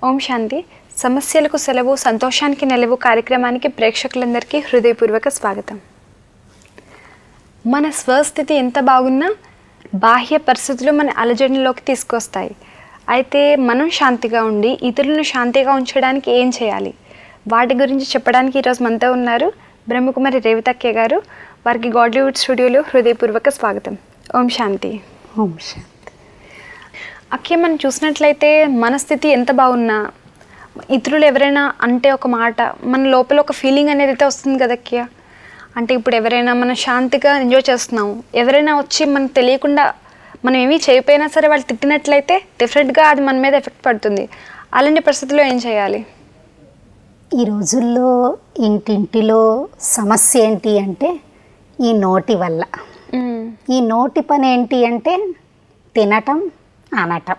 ఓం శాంతి. సమస్యలకు సెలవు, సంతోషానికి నెలవు కార్యక్రమానికి ప్రేక్షకులందరికీ హృదయపూర్వక స్వాగతం. మన స్వస్థితి ఎంత బాగున్నా బాహ్య పరిస్థితులు మన అలజడిలోకి తీసుకొస్తాయి. అయితే మనం శాంతిగా ఉండి ఇతరులను శాంతిగా ఉంచడానికి ఏం చేయాలి, వాటి గురించి చెప్పడానికి ఈరోజు మనతో ఉన్నారు బ్రహ్మకుమారి రేవతక్కయ్య గారు. వారికి గాడ్లీవుడ్ స్టూడియోలో హృదయపూర్వక స్వాగతం. ఓం శాంతి. ఓం శాంతి. అక్కే, మనం చూసినట్లయితే మన స్థితి ఎంత బాగున్నా ఇతరులు ఎవరైనా అంటే ఒక మాట మన లోపల ఒక ఫీలింగ్ అనేది అయితే వస్తుంది కదా అక్కయ్య. అంటే ఇప్పుడు ఎవరైనా మనం శాంతిగా ఎంజాయ్ చేస్తున్నాము, ఎవరైనా వచ్చి మనకు తెలియకుండా మనం ఏమీ చేయకపోయినా సరే వాళ్ళు తిట్టినట్లయితే డెఫినెట్గా అది మన మీద ఎఫెక్ట్ పడుతుంది. అలాంటి పరిస్థితుల్లో ఏం చేయాలి? ఈ రోజుల్లో ఇంటింటిలో సమస్య ఏంటి అంటే ఈ నోటి వల్ల. ఈ నోటి పని ఏంటి అంటే తినటం, అనటం.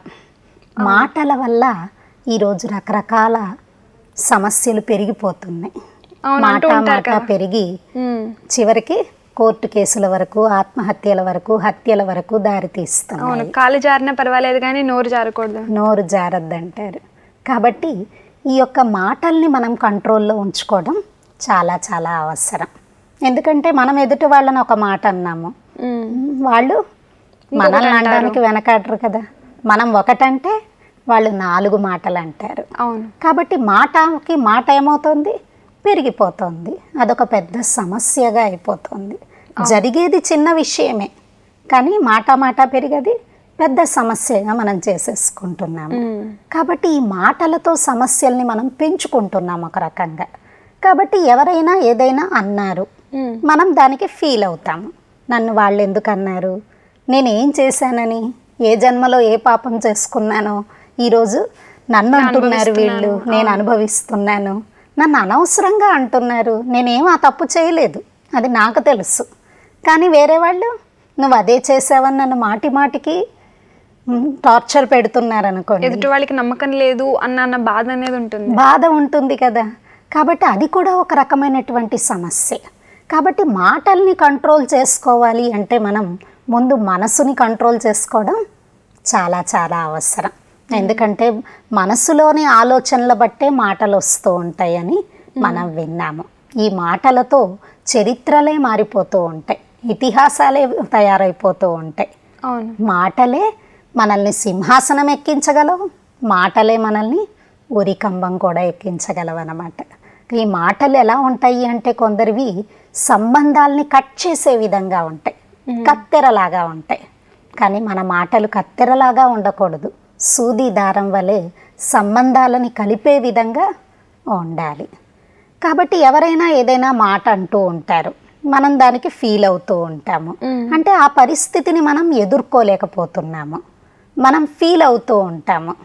మాటల వల్ల ఈరోజు రకరకాల సమస్యలు పెరిగిపోతున్నాయి. మాట పెరిగి చివరికి కోర్టు కేసుల వరకు, ఆత్మహత్యల వరకు, హత్యల వరకు దారి తీస్తాం. కాలు జారినా పర్వాలేదు కానీ నోరు జారకూడదు, నోరు జారద్దంటారు. కాబట్టి ఈ యొక్క మాటల్ని మనం కంట్రోల్లో ఉంచుకోవడం చాలా చాలా అవసరం. ఎందుకంటే మనం ఎదుటి వాళ్ళని ఒక మాట అన్నాము, వాళ్ళు మనల్ని అనడానికి వెనకాడరు కదా. మనం ఒకటంటే వాళ్ళు 4 మాటలు అంటారు. కాబట్టి మాటకి మాట ఏమవుతుంది, పెరిగిపోతుంది. అదొక పెద్ద సమస్యగా అయిపోతుంది. జరిగేది చిన్న విషయమే కానీ మాట పెరిగేది పెద్ద సమస్యగా మనం చేసేసుకుంటున్నాము. కాబట్టి ఈ మాటలతో సమస్యల్ని మనం పెంచుకుంటున్నాం ఒక రకంగా. కాబట్టి ఎవరైనా ఏదైనా అన్నారు, మనం దానికి ఫీల్ అవుతాము. నన్ను వాళ్ళు ఎందుకు అన్నారు, నేనేం చేశానని, ఏ జన్మలో ఏ పాపం చేసుకున్నానో ఈరోజు నన్ను అంటున్నారు వీళ్ళు, నేను అనుభవిస్తున్నాను. నన్ను అనవసరంగా అంటున్నారు, నేనేం ఆ తప్పు చేయలేదు, అది నాకు తెలుసు. కానీ వేరే వాళ్ళు నువ్వు అదే చేసావని నన్ను మాటికి టార్చర్ పెడుతున్నారు అనుకోండి. ఎదుటి వాళ్ళకి నమ్మకం లేదు అన్న బాధ అనేది ఉంటుంది, బాధ ఉంటుంది కదా. కాబట్టి అది కూడా ఒక రకమైనటువంటి సమస్య. కాబట్టి మాటల్ని కంట్రోల్ చేసుకోవాలి అంటే మనం ముందు మనసుని కంట్రోల్ చేసుకోవడం చాలా చాలా అవసరం. ఎందుకంటే మనసులోని ఆలోచనల బట్టే మాటలు వస్తూ ఉంటాయని మనం విన్నాము. ఈ మాటలతో చరిత్రలే మారిపోతూ ఉంటాయి, ఇతిహాసాలే తయారైపోతూ ఉంటాయి. మాటలే మనల్ని సింహాసనం ఎక్కించగలవు, మాటలే మనల్ని ఉరికంబం కూడా ఎక్కించగలవు అన్నమాట. ఈ మాటలు ఎలా ఉంటాయి అంటే కొందరివి సంబంధాలని కట్ చేసే విధంగా ఉంటాయి, కత్తెరలాగా ఉంటాయి. కానీ మన మాటలు కత్తెరలాగా ఉండకూడదు, సూది దారం వలె సంబంధాలని కలిపే విధంగా ఉండాలి. కాబట్టి ఎవరైనా ఏదైనా మాట అంటూ ఉంటారు, మనం దానికి ఫీల్ అవుతూ ఉంటాము. అంటే ఆ పరిస్థితిని మనం ఎదుర్కోలేకపోతున్నాము, మనం ఫీల్ అవుతూ ఉంటాము.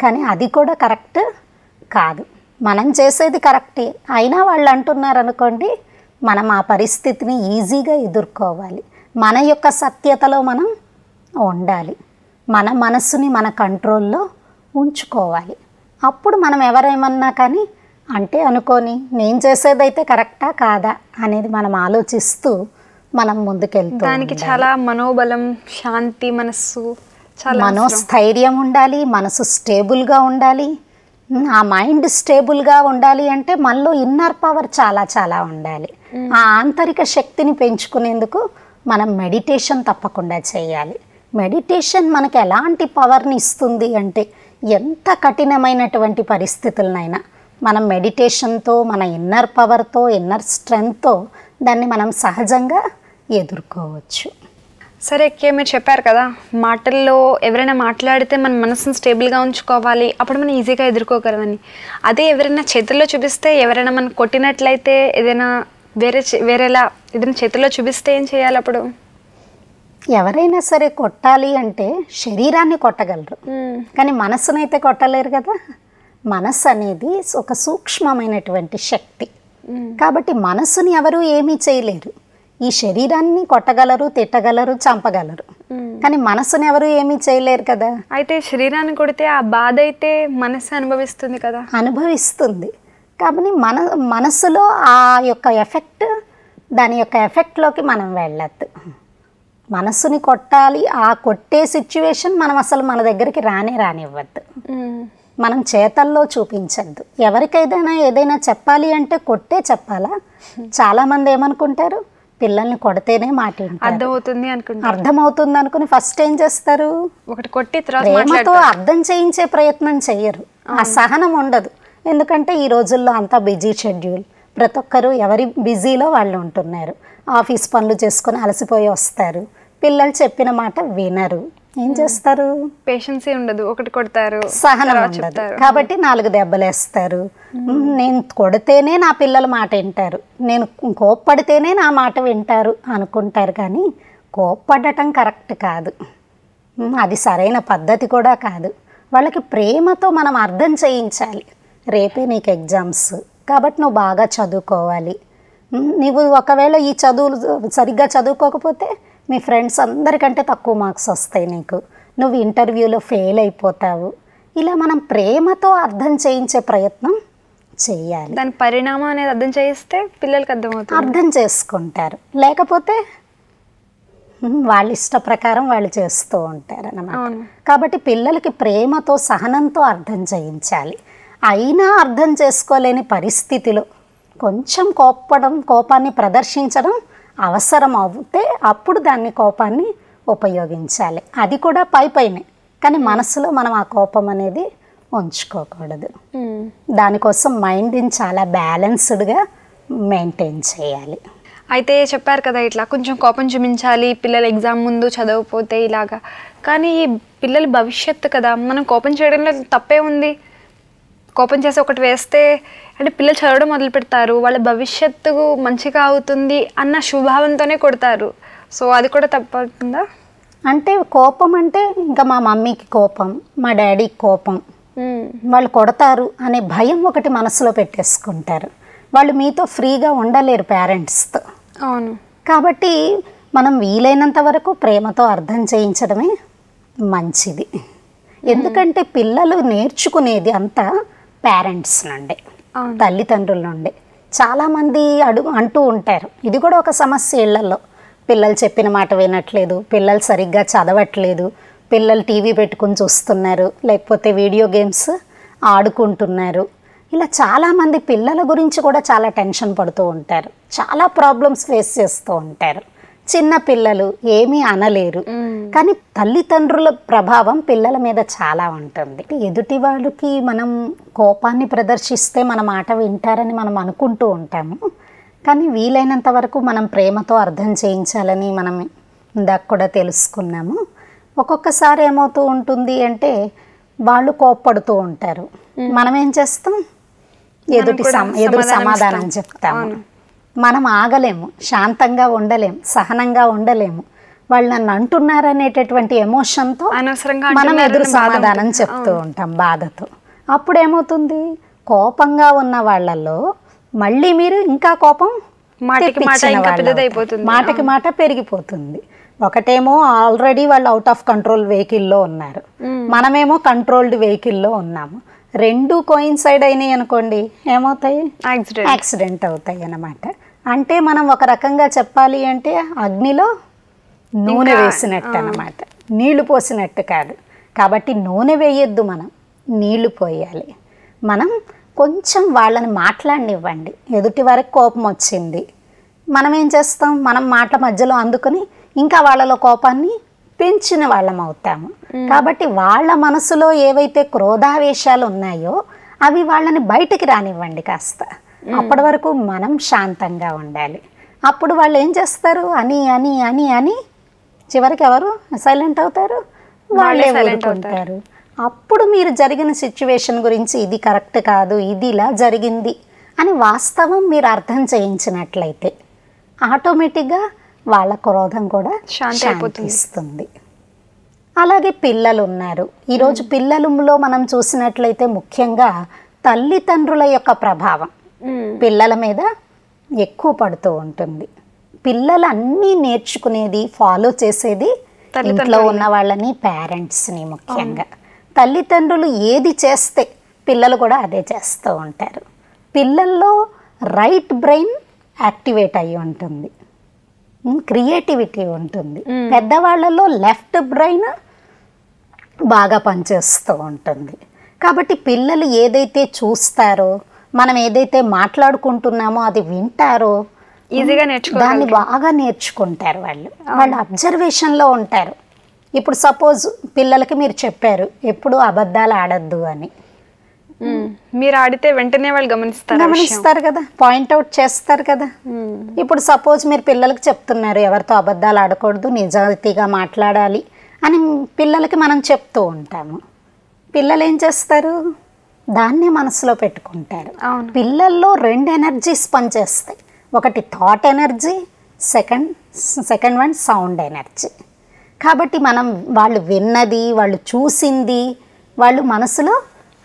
కానీ అది కూడా కరెక్ట్ కాదు. మనం చేసేది కరెక్టే అయినా వాళ్ళు అంటున్నారు అనుకోండి, మనం ఆ పరిస్థితిని ఈజీగా ఎదుర్కోవాలి. మన యొక్క సత్యతలో మనం ఉండాలి, మన మనస్సుని మన కంట్రోల్లో ఉంచుకోవాలి. అప్పుడు మనం ఎవరేమన్నా కానీ అంటే అనుకొని నేను చేసేదైతే కరెక్టా కాదా అనేది మనం ఆలోచిస్తూ మనం ముందుకెళ్తాం. దానికి చాలా మనోబలం, శాంతి, మనస్సు, చాలా మనోస్థైర్యం ఉండాలి, మనసు స్టేబుల్గా ఉండాలి. ఆ మైండ్ స్టేబుల్గా ఉండాలి అంటే మనలో ఇన్నర్ పవర్ చాలా చాలా ఉండాలి. ఆ ఆంతరిక శక్తిని పెంచుకునేందుకు మనం మెడిటేషన్ తప్పకుండా చేయాలి. మెడిటేషన్ మనకు ఎలాంటి పవర్ని ఇస్తుంది అంటే, ఎంత కఠినమైనటువంటి పరిస్థితులనైనా మనం మెడిటేషన్తో, మన ఇన్నర్ పవర్తో, ఇన్నర్ స్ట్రెంగ్త్తో దాన్ని మనం సహజంగా ఎదుర్కోవచ్చు. సరే అక్క, మీరు చెప్పారు కదా మాటల్లో ఎవరైనా మాట్లాడితే మన మనసును స్టేబుల్గా ఉంచుకోవాలి, అప్పుడు మనం ఈజీగా ఎదుర్కోగలమని. అదే ఎవరైనా చేతుల్లో చూపిస్తే, ఎవరైనా మనం కొట్టినట్లయితే, ఏదైనా వేరేలా ఏదైనా చేతుల్లో చూపిస్తే ఏం చేయాలి అప్పుడు? ఎవరైనా సరే కొట్టాలి అంటే శరీరాన్ని కొట్టగలరు, కానీ మనసునైతే కొట్టలేరు కదా. మనసు అనేది ఒక సూక్ష్మమైనటువంటి శక్తి. కాబట్టి మనసుని ఎవరు ఏమీ చేయలేరు. ఈ శరీరాన్ని కొట్టగలరు, తిట్టగలరు, చంపగలరు, కానీ మనసుని ఎవరు ఏమీ చేయలేరు కదా. అయితే శరీరాన్ని కొడితే ఆ బాధ అయితే మనసు అనుభవిస్తుంది కదా. అనుభవిస్తుంది. కాబట్టి మనసులో ఆ యొక్క ఎఫెక్ట్, దాని యొక్క ఎఫెక్ట్లోకి మనం వెళ్ళద్దు. మనసుని కొట్టాలి, ఆ కొట్టే సిచ్యువేషన్ మనం అసలు మన దగ్గరికి రానివ్వద్దు. మనం చేతల్లో చూపించద్దు. ఎవరికైనా ఏదైనా చెప్పాలి అంటే కొట్టే చెప్పాలా? చాలామంది ఏమనుకుంటారు, పిల్లల్ని కొడితేనే మాట అర్థమవుతుంది అనుకుని ఫస్ట్ ఏం చేస్తారు, ఒకటి కొట్టి ప్రేమతో అర్థం చేయించే ప్రయత్నం చెయ్యరు. ఆ సహనం ఉండదు. ఎందుకంటే ఈ రోజుల్లో అంతా బిజీ షెడ్యూల్, ప్రతి ఒక్కరు ఎవరి బిజీలో వాళ్ళు ఉంటున్నారు. ఆఫీస్ పనులు చేసుకుని అలసిపోయి వస్తారు, పిల్లలు చెప్పిన మాట వినరు. ఏం చేస్తారు, పేషెన్సీ ఉండదు, ఒకటి కొడతారు, సహనం ఉండదు. కాబట్టి 4 దెబ్బలేస్తారు. నేను కొడితేనే నా పిల్లల మాట వింటారు, నేను కోప్పడితేనే నా మాట వింటారు అనుకుంటారు. కానీ కోప్పడటం కరెక్ట్ కాదు, అది సరైన పద్ధతి కూడా కాదు. వాళ్ళకి ప్రేమతో మనం అర్థం చేయించాలి. రేపే నీకు ఎగ్జామ్స్, కాబట్టి నువ్వు బాగా చదువుకోవాలి. నువ్వు ఒకవేళ ఈ చదువులు సరిగ్గా చదువుకోకపోతే మీ ఫ్రెండ్స్ అందరికంటే తక్కువ మార్క్స్ వస్తాయి నీకు, నువ్వు ఇంటర్వ్యూలో ఫెయిల్ అయిపోతావు. ఇలా మనం ప్రేమతో అర్థం చేయించే ప్రయత్నం చేయాలి. దాని పరిణామం అనేది అర్థం చేయిస్తే పిల్లలకి అర్థమవుతుంది, అర్థం చేసుకుంటారు. లేకపోతే వాళ్ళ ఇష్ట ప్రకారం వాళ్ళు చేస్తూ ఉంటారు అన్నమాట. కాబట్టి పిల్లలకి ప్రేమతో, సహనంతో అర్థం చేయించాలి. అయినా అర్థం చేసుకోలేని పరిస్థితిలో కొంచెం కోపాన్ని ప్రదర్శించడం అవసరం అవుతే అప్పుడు దాన్ని కోపాన్ని ఉపయోగించాలి. అది కూడా పైనే, కానీ మనసులో మనం ఆ కోపం అనేది ఉంచుకోకూడదు. దానికోసం మైండ్ని చాలా బ్యాలెన్స్డ్గా మెయింటైన్ చేయాలి. అయితే చెప్పారు కదా ఇట్లా కొంచెం కోపం చూపించాలి పిల్లలు ఎగ్జామ్ ముందు చదవకపోతే ఇలాగా. కానీ పిల్లల భవిష్యత్తు కదా, మనం కోపం చేయడంలో తప్పే ఉంది. కోపం చేసి ఒకటి వేస్తే అంటే పిల్లలు చదవడం మొదలు పెడతారు, వాళ్ళ భవిష్యత్తు మంచిగా అవుతుంది అన్న శుభావంతోనే కొడతారు. సో అది కూడా తప్పవుతుందా? అంటే కోపం అంటే ఇంకా మా మమ్మీకి కోపం, మా డాడీకి కోపం, వాళ్ళు కొడతారు అనే భయం ఒకటి మనసులో పెట్టేసుకుంటారు. వాళ్ళు మీతో ఫ్రీగా ఉండలేరు పేరెంట్స్తో. అవును. కాబట్టి మనం వీలైనంత వరకు ప్రేమతో అర్థం చేయించడమే మంచిది. ఎందుకంటే పిల్లలు నేర్చుకునేది అంతా పేరెంట్స్ నుండే, తల్లిదండ్రుల నుండి. చాలామంది అంటూ ఉంటారు, ఇది కూడా ఒక సమస్య ఇళ్లలో. పిల్లలు చెప్పిన మాట వినట్లేదు, పిల్లలు సరిగ్గా చదవట్లేదు, పిల్లలు టీవీ పెట్టుకుని చూస్తున్నారు, లేకపోతే వీడియో గేమ్స్ ఆడుకుంటున్నారు. ఇలా చాలామంది పిల్లల గురించి కూడా చాలా టెన్షన్ పడుతూ ఉంటారు, చాలా ప్రాబ్లమ్స్ ఫేస్ చేస్తూ ఉంటారు. చిన్న పిల్లలు ఏమీ అనలేరు, కానీ తల్లిదండ్రుల ప్రభావం పిల్లల మీద చాలా ఉంటుంది. ఎదుటి వాళ్ళకి మనం కోపాన్ని ప్రదర్శిస్తే మన మాట వింటారని మనం అనుకుంటూ ఉంటాము, కానీ వీలైనంత వరకు మనం ప్రేమతో అర్థం చేయించాలని మనం ఇందాక కూడా తెలుసుకున్నాము. ఒక్కొక్కసారి ఏమవుతూ ఉంటుంది అంటే వాళ్ళు కోప్పడుతూ ఉంటారు, మనం ఏం చేస్తాం, ఎదురు సమాధానం చెప్తాము. మనం ఆగలేము, శాంతంగా ఉండలేము, సహనంగా ఉండలేము. వాళ్ళు నన్ను అంటున్నారనేటటువంటి ఎమోషన్తో మనం ఎదురు సమాధానం చెప్తూ ఉంటాం బాధతో. అప్పుడు ఏమవుతుంది, కోపంగా ఉన్న వాళ్ళల్లో మళ్ళీ మీరు ఇంకా కోపం మాటకి మాట పెరిగిపోతుంది. ఒకటేమో ఆల్రెడీ వాళ్ళు అవుట్ ఆఫ్ కంట్రోల్ వెహికల్లో ఉన్నారు, మనమేమో కంట్రోల్డ్ వెహికల్లో ఉన్నాము. రెండు కోయిన్సైడ్ అయినాయి అనుకోండి, ఏమవుతాయి, యాక్సిడెంట్ అవుతాయి అన్నమాట. అంటే మనం ఒక రకంగా చెప్పాలి అంటే అగ్నిలో నూనె వేసినట్టు అన్నమాట, నీళ్లు పోసినట్టు కాదు. కాబట్టి నూనె వేయొద్దు, మనం నీళ్లు పోయాలి. మనం కొంచెం వాళ్ళని మాట్లాడనివ్వండి. ఎదుటి వరకు కోపం వచ్చింది, మనం ఏం చేస్తాం, మనం మాటల మధ్యలో అందుకొని ఇంకా వాళ్ళలో కోపాన్ని పెంచిన వాళ్ళం అవుతాము. కాబట్టి వాళ్ళ మనసులో ఏవైతే క్రోధావేశాలు ఉన్నాయో అవి వాళ్ళని బయటికి రానివ్వండి కాస్త. అప్పటి వరకు మనం శాంతంగా ఉండాలి. అప్పుడు వాళ్ళు ఏం చేస్తారు, అని అని అని అని చివరికి ఎవరు సైలెంట్ అవుతారు, వాళ్ళే ఊరుకుంటారు. అప్పుడు మీరు జరిగిన సిచ్యువేషన్ గురించి ఇది కరెక్ట్ కాదు, ఇది ఇలా జరిగింది అని వాస్తవం మీరు అర్థం చేయించినట్లయితే ఆటోమేటిక్గా వాళ్ళ క్రోధం కూడా శాంతిస్తుంది. అలాగే పిల్లలు ఉన్నారు. ఈరోజు పిల్లలలో మనం చూసినట్లయితే ముఖ్యంగా తల్లిదండ్రుల యొక్క ప్రభావం పిల్లల మీద ఎక్కువ పడుతూ ఉంటుంది. పిల్లలు అన్నీ నేర్చుకునేది, ఫాలో చేసేది ఇంట్లో ఉన్న వాళ్ళని, పేరెంట్స్ని. ముఖ్యంగా తల్లిదండ్రులు ఏది చేస్తే పిల్లలు కూడా అదే చేస్తూ ఉంటారు. పిల్లల్లో రైట్ బ్రెయిన్ యాక్టివేట్ అయ్యి ఉంటుంది, క్రియేటివిటీ ఉంటుంది. పెద్దవాళ్ళలో లెఫ్ట్ బ్రెయిన్ బాగా పనిచేస్తూ ఉంటుంది. కాబట్టి పిల్లలు ఏదైతే చూస్తారో, మనం ఏదైతే మాట్లాడుకుంటున్నామో అది వింటారో ఈజీగా దాన్ని బాగా నేర్చుకుంటారు. వాళ్ళు అబ్జర్వేషన్లో ఉంటారు. ఇప్పుడు సపోజ్ పిల్లలకి మీరు చెప్పారు ఎప్పుడు అబద్ధాలు ఆడద్దు అని, మీరు ఆడితే వెంటనే వాళ్ళు గమనిస్తారు కదా, పాయింట్అవుట్ చేస్తారు కదా. ఇప్పుడు సపోజ్ మీరు పిల్లలకి చెప్తున్నారు ఎవరితో అబద్ధాలు ఆడకూడదు, నిజాయితీగా మాట్లాడాలి అని పిల్లలకి మనం చెప్తూ ఉంటాము. పిల్లలు ఏం చేస్తారు, దాన్నే మనసులో పెట్టుకుంటారు. పిల్లల్లో 2 ఎనర్జీస్ పనిచేస్తాయి. ఒకటి thought energy, second one sound energy. కాబట్టి మనం వాళ్ళు విన్నది, వాళ్ళు చూసింది వాళ్ళు మనసులో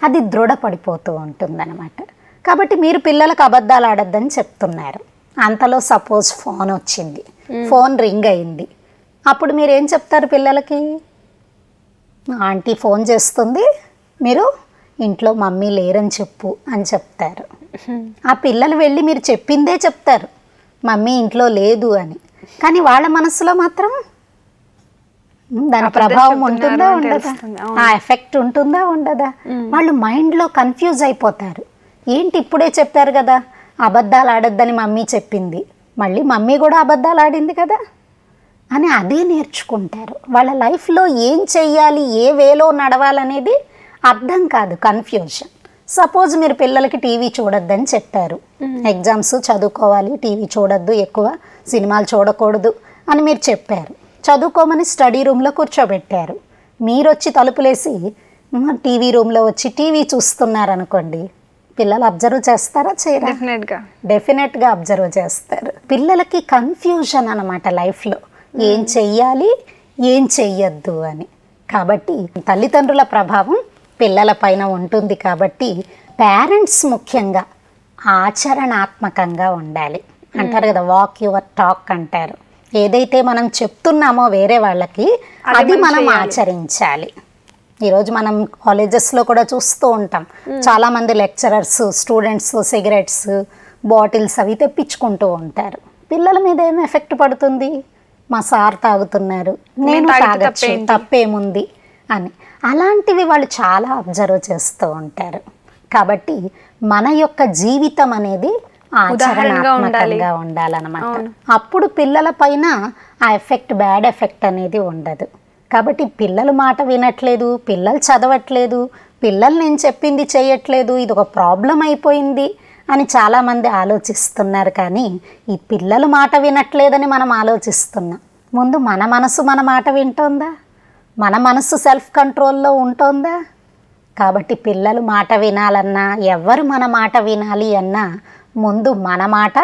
అది దృఢపడిపోతూ ఉంటుందన్నమాట. కాబట్టి మీరు పిల్లలకు అబద్ధాలు ఆడొద్దని చెప్తున్నారు. అంతలో సపోజ్ ఫోన్ వచ్చింది, ఫోన్ రింగ్ అయింది. అప్పుడు మీరు ఏం చెప్తారు పిల్లలకి, ఆంటీ ఫోన్ చేస్తుంది, మీరు ఇంట్లో మమ్మీ లేరని చెప్పు అని చెప్తారు. ఆ పిల్లలు వెళ్ళి మీరు చెప్పిందే చెప్తారు, మమ్మీ ఇంట్లో లేదు అని. కానీ వాళ్ళ మనసులో మాత్రం దాని ప్రభావం ఉంటుందా ఉండదా, ఆ ఎఫెక్ట్ ఉంటుందా ఉండదా, వాళ్ళు మైండ్లో కన్ఫ్యూజ్ అయిపోతారు. ఏంటి ఇప్పుడే చెప్పారు కదా అబద్ధాలు ఆడొద్దని మమ్మీ చెప్పింది, మళ్ళీ మమ్మీ కూడా అబద్ధాలు ఆడింది కదా అని అదే నేర్చుకుంటారు. వాళ్ళ లైఫ్లో ఏం చెయ్యాలి, ఏ వేలో నడవాలనేది అర్థం కాదు, కన్ఫ్యూజన్. సపోజ్ మీరు పిల్లలకి టీవీ చూడొద్దని చెప్పారు, ఎగ్జామ్స్ చదువుకోవాలి, టీవీ చూడొద్దు, ఎక్కువ సినిమాలు చూడకూడదు అని మీరు చెప్పారు. చదువుకోమని స్టడీ రూమ్లో కూర్చోబెట్టారు. మీరు వచ్చి తలుపులేసి టీవీ రూమ్లో వచ్చి టీవీ చూస్తున్నారనుకోండి, పిల్లలు అబ్జర్వ్ చేస్తారా చేయరా? డెఫినెట్గా అబ్జర్వ్ చేస్తారు. పిల్లలకి కన్ఫ్యూజన్ అన్నమాట లైఫ్లో, ఏం చెయ్యాలి ఏం చెయ్యొద్దు అని. కాబట్టి తల్లిదండ్రుల ప్రభావం పిల్లల పైన ఉంటుంది. కాబట్టి పేరెంట్స్ ముఖ్యంగా ఆచరణాత్మకంగా ఉండాలి అంటారు కదా, వాక్ యువర్ టాక్ అంటారు. ఏదైతే మనం చెప్తున్నామో వేరే వాళ్ళకి అది మనం ఆచరించాలి. ఈరోజు మనం కాలేజెస్లో కూడా చూస్తూ ఉంటాం, చాలామంది లెక్చరర్స్ స్టూడెంట్స్ సిగరెట్స్ బాటిల్స్ అవి తెప్పించుకుంటూ ఉంటారు. పిల్లల మీద ఏం ఎఫెక్ట్ పడుతుంది, మా సార్ తాగుతున్నారు నేను తాగొచ్చు తప్పేముంది అని. అలాంటివి వాళ్ళు చాలా అబ్జర్వ్ చేస్తూ ఉంటారు. కాబట్టి మన యొక్క జీవితం అనేది ఆచరణాత్మకంగా ఉండాలన్నమాట. అప్పుడు పిల్లల పైన ఆ ఎఫెక్ట్, బ్యాడ్ ఎఫెక్ట్ అనేది ఉండదు. కాబట్టి పిల్లలు మాట వినట్లేదు, పిల్లలు చదవట్లేదు, పిల్లలు నేను చెప్పింది చేయట్లేదు, ఇది ఒక ప్రాబ్లం అయిపోయింది అని చాలామంది ఆలోచిస్తున్నారు. కానీ ఈ పిల్లలు మాట వినట్లేదని మనం ఆలోచిస్తున్నాం. ముందు మన మనసు మన మాట వింటోందా, మన మనసు సెల్ఫ్ కంట్రోల్లో ఉంటోందా? కాబట్టి పిల్లలు మాట వినాలన్నా, ఎవరు మన మాట వినాలి అన్నా ముందు మన మాట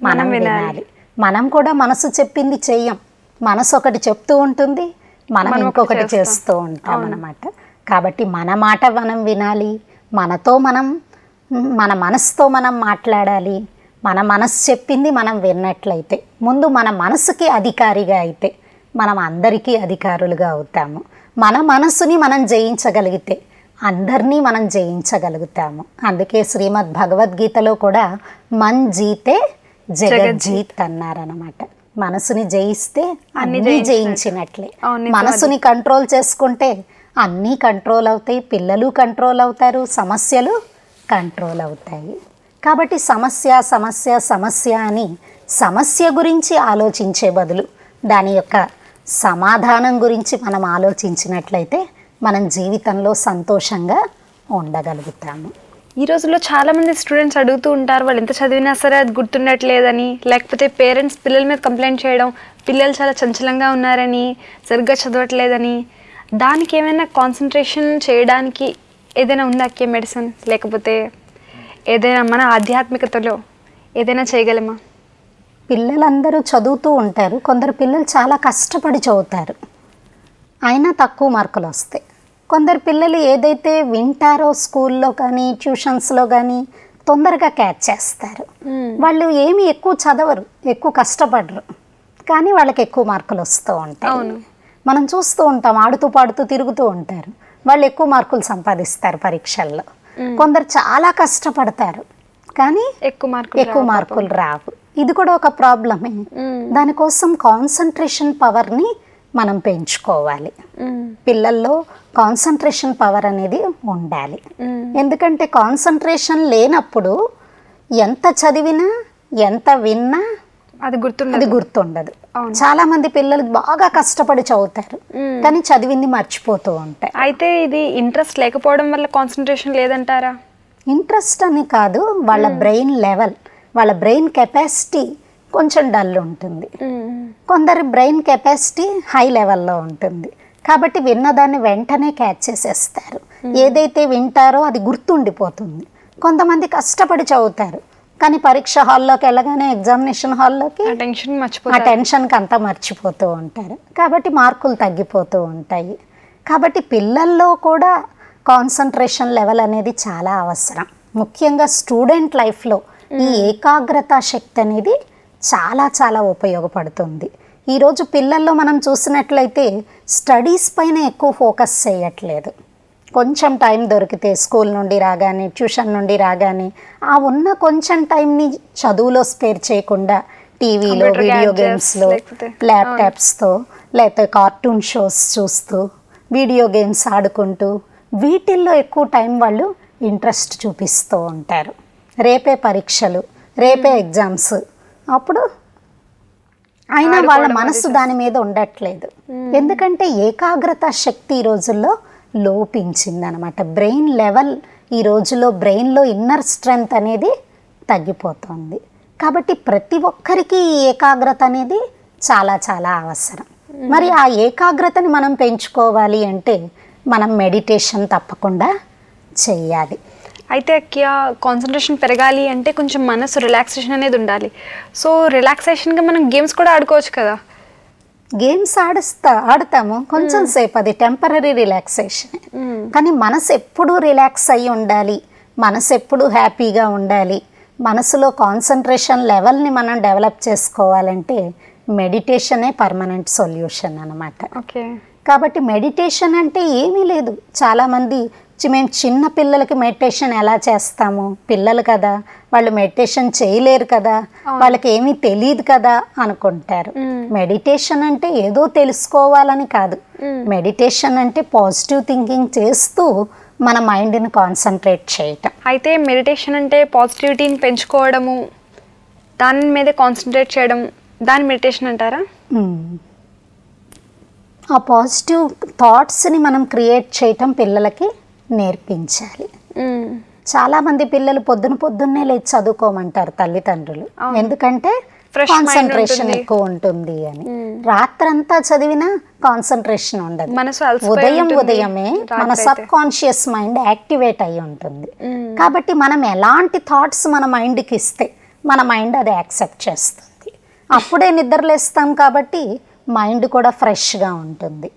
మనం వినాలి. మనం కూడా మనసు చెప్పింది చెయ్యం, మనసు ఒకటి చెప్తూ ఉంటుంది, మనం ఇంకొకటి చేస్తూ ఉంటాం అన్నమాట. కాబట్టి మన మాట మనం వినాలి, మన మనసుతో మనం మాట్లాడాలి. మన మనసు చెప్పింది మనం విన్నట్లయితే, ముందు మన మనసుకి అధికారిగా అయితే మనం అందరికీ అధికారులుగా అవుతాము. మన మనసుని మనం జయించగలిగితే అందరినీ మనం జయించగలుగుతాము. అందుకే శ్రీమద్ భగవద్గీతలో కూడా మన్ జీతే జగజ్జీత్ అన్నారనమాట. మనసుని జయిస్తే అన్నీ జయించినట్లే. మనసుని కంట్రోల్ చేసుకుంటే అన్నీ కంట్రోల్ అవుతాయి, పిల్లలు కంట్రోల్ అవుతారు, సమస్యలు కంట్రోల్ అవుతాయి. కాబట్టి సమస్య సమస్య సమస్య అని సమస్య గురించి ఆలోచించే బదులు దాని యొక్క సమాధానం గురించి మనం ఆలోచించినట్లయితే మనం జీవితంలో సంతోషంగా ఉండగలుగుతాము. ఈ రోజుల్లో చాలామంది స్టూడెంట్స్ అడుగుతూ ఉంటారు, వాళ్ళు ఎంత చదివినా సరే అది గుర్తుండట్లేదని, లేకపోతే పేరెంట్స్ పిల్లల మీద కంప్లైంట్ చేయడం, పిల్లలు చాలా చంచలంగా ఉన్నారని, సరిగ్గా చదవట్లేదని. దానికి ఏమైనా కాన్సన్ట్రేషన్ చేయడానికి ఏదైనా ఉందా అక్కే మెడిసిన్, లేకపోతే ఏదైనా మన ఆధ్యాత్మికతలో ఏదైనా చేయగలమా? పిల్లలందరూ చదువుతూ ఉంటారు, కొందరు పిల్లలు చాలా కష్టపడి చదువుతారు, అయినా తక్కువ మార్కులు వస్తాయి. కొందరు పిల్లలు ఏదైతే వింటారో స్కూల్లో కానీ ట్యూషన్స్లో కానీ తొందరగా క్యాచ్ చేస్తారు. వాళ్ళు ఏమి ఎక్కువ చదవరు, ఎక్కువ కష్టపడరు, కానీ వాళ్ళకి ఎక్కువ మార్కులు వస్తూ ఉంటాయి. మనం చూస్తూ ఉంటాం, ఆడుతూ పాడుతూ తిరుగుతూ ఉంటారు, వాళ్ళు ఎక్కువ మార్కులు సంపాదిస్తారు పరీక్షల్లో. కొందరు చాలా కష్టపడతారు కానీ ఎక్కువ మార్కులు రావు. ఇది కూడా ఒక ప్రాబ్లమే. దానికోసం కాన్సన్ట్రేషన్ పవర్ని మనం పెంచుకోవాలి. పిల్లల్లో కాన్సన్ట్రేషన్ పవర్ అనేది ఉండాలి. ఎందుకంటే కాన్సన్ట్రేషన్ లేనప్పుడు ఎంత చదివినా ఎంత విన్నా అది గుర్తుండదు. చాలా మంది పిల్లలు బాగా కష్టపడి చదువుతారు కానీ చదివింది మర్చిపోతూ ఉంటాయి. అయితే ఇది ఇంట్రెస్ట్ లేకపోవడం వల్ల కాన్సన్ట్రేషన్ లేదంటారా? ఇంట్రెస్ట్ అని కాదు, వాళ్ళ బ్రెయిన్ లెవెల్, వాళ్ళ బ్రెయిన్ కెపాసిటీ కొంచెం డల్ ఉంటుంది. కొందరి బ్రెయిన్ కెపాసిటీ హై లెవెల్లో ఉంటుంది, కాబట్టి విన్నదాన్ని వెంటనే క్యాచ్ చేసేస్తారు. ఏదైతే వింటారో అది గుర్తుండిపోతుంది. కొంతమంది కష్టపడి చదువుతారు కానీ పరీక్ష హాల్లోకి వెళ్ళగానే ఎగ్జామినేషన్ హాల్లోకి ఆ టెన్షన్కి అంతా మర్చిపోతూ ఉంటారు, కాబట్టి మార్కులు తగ్గిపోతూ ఉంటాయి. కాబట్టి పిల్లల్లో కూడా కాన్సన్ట్రేషన్ లెవెల్ అనేది చాలా అవసరం. ముఖ్యంగా స్టూడెంట్ లైఫ్లో ఈ ఏకాగ్రత శక్తి అనేది చాలా చాలా ఉపయోగపడుతుంది. ఈరోజు పిల్లల్లో మనం చూసినట్లయితే స్టడీస్ పైన ఎక్కువ ఫోకస్ చేయట్లేదు. కొంచెం టైం దొరికితే స్కూల్ నుండి రాగానే ట్యూషన్ నుండి రాగానే ఆ ఉన్న కొంచెం టైంని చదువులో స్పేర్ చేయకుండా టీవీలో, వీడియో గేమ్స్లో, ల్యాప్టాప్స్తో, లేకపోతే కార్టూన్ షోస్ చూస్తూ, వీడియో గేమ్స్ ఆడుకుంటూ వీటిల్లో ఎక్కువ టైం వాళ్ళు ఇంట్రెస్ట్ చూపిస్తూ ఉంటారు. రేపే పరీక్షలు, రేపే ఎగ్జామ్స్, అప్పుడు అయినా వాళ్ళ మనసు దాని మీద ఉండట్లేదు. ఎందుకంటే ఏకాగ్రత శక్తి ఈ రోజుల్లో లోపించిందనమాట. బ్రెయిన్ లెవెల్ ఈ రోజుల్లో బ్రెయిన్లో ఇన్నర్ స్ట్రెంగ్త్ అనేది తగ్గిపోతుంది. కాబట్టి ప్రతి ఒక్కరికి ఈ ఏకాగ్రత అనేది చాలా చాలా అవసరం. మరి ఆ ఏకాగ్రతని మనం పెంచుకోవాలి అంటే మనం మెడిటేషన్ తప్పకుండా చెయ్యాలి. అయితే కాన్సన్ట్రేషన్ పెరగాలి అంటే కొంచెం మనసు రిలాక్సేషన్ అనేది ఉండాలి. సో రిలాక్సేషన్గా మనం గేమ్స్ కూడా ఆడుకోవచ్చు కదా? గేమ్స్ ఆడతాము కొంచెం సేపు, అది టెంపరీ రిలాక్సేషన్. కానీ మనసు ఎప్పుడూ రిలాక్స్ అయ్యి ఉండాలి, మనసు ఎప్పుడూ హ్యాపీగా ఉండాలి. మనసులో కాన్సన్ట్రేషన్ లెవెల్ని మనం డెవలప్ చేసుకోవాలంటే మెడిటేషనే పర్మనెంట్ సొల్యూషన్ అన్నమాట. ఓకే. కాబట్టి మెడిటేషన్ అంటే ఏమీ లేదు. చాలామంది మేము చిన్న పిల్లలకి మెడిటేషన్ ఎలా చేస్తాము, పిల్లలు కదా వాళ్ళు మెడిటేషన్ చేయలేరు కదా, వాళ్ళకి ఏమీ తెలియదు కదా అనుకుంటారు. మెడిటేషన్ అంటే ఏదో తెలుసుకోవాలని కాదు. మెడిటేషన్ అంటే పాజిటివ్ థింకింగ్ చేస్తూ మన మైండ్ని కాన్సన్ట్రేట్ చేయటం. అయితే మెడిటేషన్ అంటే పాజిటివిటీని పెంచుకోవడము, దాని మీద కాన్సన్ట్రేట్ చేయడం, దాని మెడిటేషన్ అంటారా? ఆ పాజిటివ్ థాట్స్ని మనం క్రియేట్ చేయటం పిల్లలకి నేర్పించాలి. చాలామంది పిల్లలు పొద్దున్నే లేచి చదువుకోమంటారు తల్లిదండ్రులు, ఎందుకంటే కాన్సన్ట్రేషన్ ఎక్కువ ఉంటుంది అని. రాత్రంతా చదివినా కాన్సన్ట్రేషన్ ఉండదు. ఉదయమే మన సబ్ కాన్షియస్ మైండ్ యాక్టివేట్ అయి ఉంటుంది. కాబట్టి మనం ఎలాంటి థాట్స్ మన మైండ్కి ఇస్తే మన మైండ్ అది యాక్సెప్ట్ చేస్తుంది. అప్పుడే నిద్రలేస్తాం కాబట్టి మైండ్ కూడా ఫ్రెష్గా ఉంటుంది.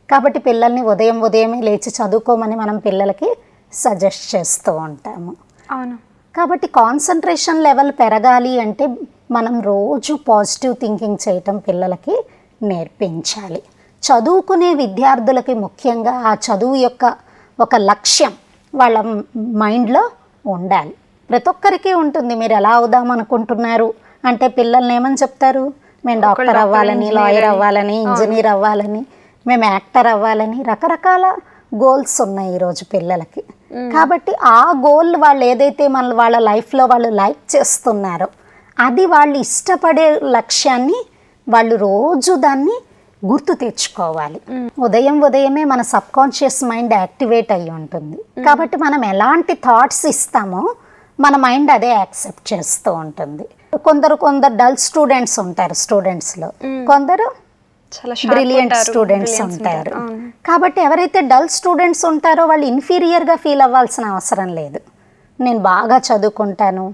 కాబట్టి పిల్లల్ని ఉదయమే లేచి చదువుకోమని మనం పిల్లలకి సజెస్ట్ చేస్తూ ఉంటాము. అవును. కాబట్టి కాన్సన్ట్రేషన్ లెవెల్ పెరగాలి అంటే మనం రోజు పాజిటివ్ థింకింగ్ చేయటం పిల్లలకి నేర్పించాలి. చదువుకునే విద్యార్థులకి ముఖ్యంగా ఆ చదువు యొక్క ఒక లక్ష్యం వాళ్ళ మైండ్లో ఉండాలి. ప్రతి ఒక్కరికి ఉంటుంది. మీరు ఎలా అవుదాం అనుకుంటున్నారు అంటే పిల్లల్ని ఏమని చెప్తారు? మేము డాక్టర్ అవ్వాలని, లాయర్ అవ్వాలని, ఇంజనీర్ అవ్వాలని, మేము యాక్టర్ అవ్వాలని, రకరకాల గోల్స్ ఉన్నాయి ఈరోజు పిల్లలకి. కాబట్టి ఆ గోల్ వాళ్ళు ఏదైతే వాళ్ళ లైఫ్లో వాళ్ళు లైక్ చేస్తున్నారో అది వాళ్ళు ఇష్టపడే లక్ష్యాన్ని వాళ్ళు రోజు దాన్ని గుర్తు తెచ్చుకోవాలి. ఉదయమే మన సబ్కాన్షియస్ మైండ్ యాక్టివేట్ అయ్యి ఉంటుంది. కాబట్టి మనం ఎలాంటి థాట్స్ ఇస్తామో మన మైండ్ అదే యాక్సెప్ట్ చేస్తూ ఉంటుంది. కొందరు డల్ స్టూడెంట్స్ ఉంటారు, స్టూడెంట్స్లో కొందరు బ్రిలియంట్ స్టూడెంట్స్ ఉంటారు. కాబట్టి ఎవరైతే డల్ స్టూడెంట్స్ ఉంటారో వాళ్ళు ఇన్ఫీరియర్గా ఫీల్ అవ్వాల్సిన అవసరం లేదు. నేను బాగా చదువుకుంటాను,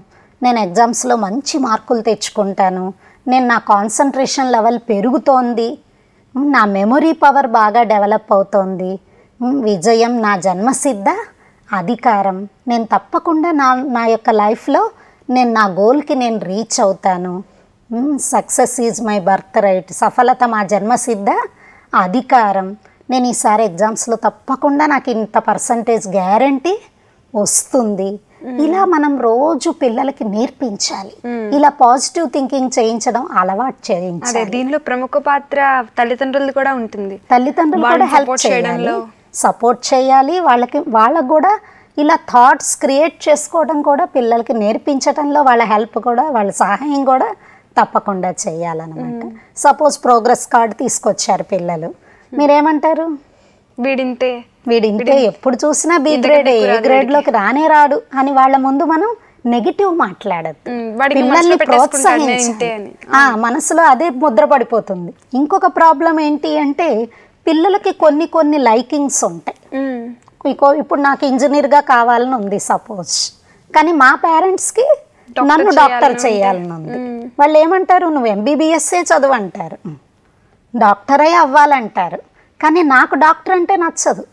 నేను ఎగ్జామ్స్లో మంచి మార్కులు తెచ్చుకుంటాను, నా కాన్సన్ట్రేషన్ లెవెల్ పెరుగుతోంది, నా మెమొరీ పవర్ బాగా డెవలప్ అవుతోంది, విజయం నా జన్మసిద్ధ అధికారం, నేను తప్పకుండా నా యొక్క లైఫ్లో నా గోల్కి నేను రీచ్ అవుతాను, success is my birth right, సఫలత మా జన్మసిద్ధ అధికారం, నేను ఈసారి ఎగ్జామ్స్లో తప్పకుండా నాకు ఇంత పర్సంటేజ్ గ్యారంటీ వస్తుంది. ఇలా మనం రోజు పిల్లలకి నేర్పించాలి. ఇలా పాజిటివ్ థింకింగ్ చేయించడం అలవాటు చేయించాలి. దీనిలో ప్రముఖ పాత్ర తల్లిదండ్రులు కూడా ఉంటుంది. తల్లిదండ్రులు కూడా హెల్ప్ చేయాలి, సపోర్ట్ చేయాలి. వాళ్ళకు కూడా ఇలా థాట్స్ క్రియేట్ చేసుకోవడం కూడా పిల్లలకి నేర్పించడంలో వాళ్ళ హెల్ప్ కూడా, వాళ్ళ సహాయం కూడా తప్పకుండా చేయాలన్నమాట. సపోజ్ ప్రోగ్రెస్ కార్డు తీసుకొచ్చారు పిల్లలు, మీరేమంటారు? వీడింతే ఎప్పుడు చూసినా బి గ్రేడ్, ఏ గ్రేడ్లోకి రాడు అని వాళ్ళ ముందు మనం నెగిటివ్ మాట్లాడద్దు. పిల్లల్ని ప్రోత్సహించాలి. మనసులో అదే ముద్ర పడిపోతుంది. ఇంకొక ప్రాబ్లం ఏంటి అంటే పిల్లలకి కొన్ని లైకింగ్స్ ఉంటాయి. ఇప్పుడు నాకు ఇంజనీర్గా కావాలని ఉంది సపోజ్, కానీ మా పేరెంట్స్కి నన్ను డాక్టర్ చేయాలని ఉంది. వాళ్ళు ఏమంటారు? నువ్వు ఎంబీబీఎస్ఏ చదువు అంటారు, డాక్టరే అవ్వాలంటారు. కానీ నాకు డాక్టర్ అంటే నచ్చదు,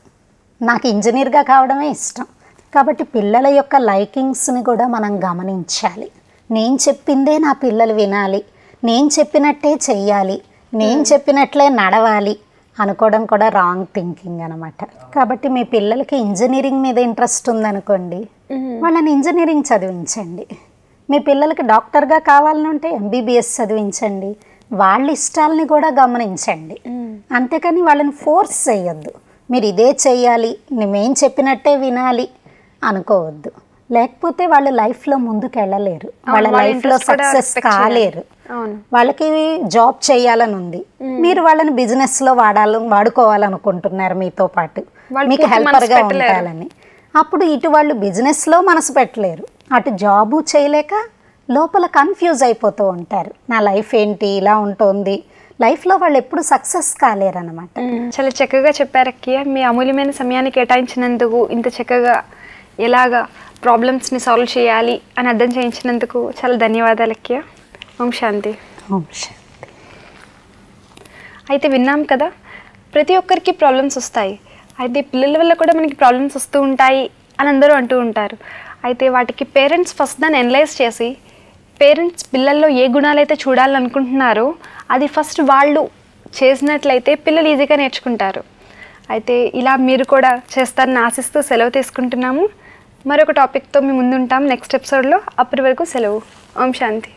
నాకు ఇంజనీర్గా కావడమే ఇష్టం. కాబట్టి పిల్లల యొక్క లైకింగ్స్ని కూడా మనం గమనించాలి. నేను చెప్పిందే నా పిల్లలు వినాలి, నేను చెప్పినట్టే చెయ్యాలి, నేను చెప్పినట్లే నడవాలి అనుకోవడం కూడా రాంగ్ థింకింగ్ అనమాట. కాబట్టి మీ పిల్లలకి ఇంజనీరింగ్ మీద ఇంట్రెస్ట్ ఉందనుకోండి, వాళ్ళని ఇంజనీరింగ్ చదివించండి. మీ పిల్లలకి డాక్టర్గా కావాలనుంటే ఎంబీబీఎస్ చదివించండి. వాళ్ళ ఇష్టాలని కూడా గమనించండి. అంతేకాని వాళ్ళని ఫోర్స్ చేయొద్దు. మీరు ఇదే చెయ్యాలి, మేం చెప్పినట్టే వినాలి అనుకోవద్దు. లేకపోతే వాళ్ళు లైఫ్లో ముందుకు వెళ్ళలేరు, వాళ్ళ లైఫ్లో సక్సెస్ కాలేరు. వాళ్ళకి జాబ్ చేయాలని ఉంది, మీరు వాళ్ళని బిజినెస్లో వాడుకోవాలనుకుంటున్నారు మీతో పాటు, మీకు హెల్పర్గా ఉండాలని. అప్పుడు ఇటు వాళ్ళు బిజినెస్లో మనసు పెట్టలేరు, అటు జాబు చేయలేక లోపల కన్ఫ్యూజ్ అయిపోతూ ఉంటారు. నా లైఫ్ ఏంటి ఇలా ఉంటుంది, లైఫ్లో వాళ్ళు ఎప్పుడు సక్సెస్ కాలేరన్నమాట. చాలా చక్కగా చెప్పారు అక్కయ్య. మీ అమూల్యమైన సమయాన్ని కేటాయించినందుకు, ఇంత చక్కగా ఎలాగా ప్రాబ్లమ్స్ని సాల్వ్ చేయాలి అని అర్థం చేయించినందుకు చాలా ధన్యవాదాలు అక్కయ్య. ఓం శాంతి. ఓం శాంతి. అయితే విన్నాం కదా, ప్రతి ఒక్కరికి ప్రాబ్లమ్స్ వస్తాయి. అయితే పిల్లల వల్ల కూడా మనకి ప్రాబ్లమ్స్ వస్తూ ఉంటాయి అని అందరూ అంటూ ఉంటారు. అయితే వాటికి పేరెంట్స్ ఫస్ట్ దాన్ని అనలైజ్ చేసి, పేరెంట్స్ పిల్లల్లో ఏ గుణాలు అయితే చూడాలనుకుంటున్నారో అది ఫస్ట్ వాళ్ళు చేసినట్లయితే పిల్లలు ఈజీగా నేర్చుకుంటారు. అయితే ఇలా మీరు కూడా చేస్తారని ఆశిస్తూ సెలవు తీసుకుంటున్నాము. మరొక టాపిక్తో మీ ముందుంటాం నెక్స్ట్ ఎపిసోడ్లో. అప్పటి వరకు సెలవు. ఓం శాంతి.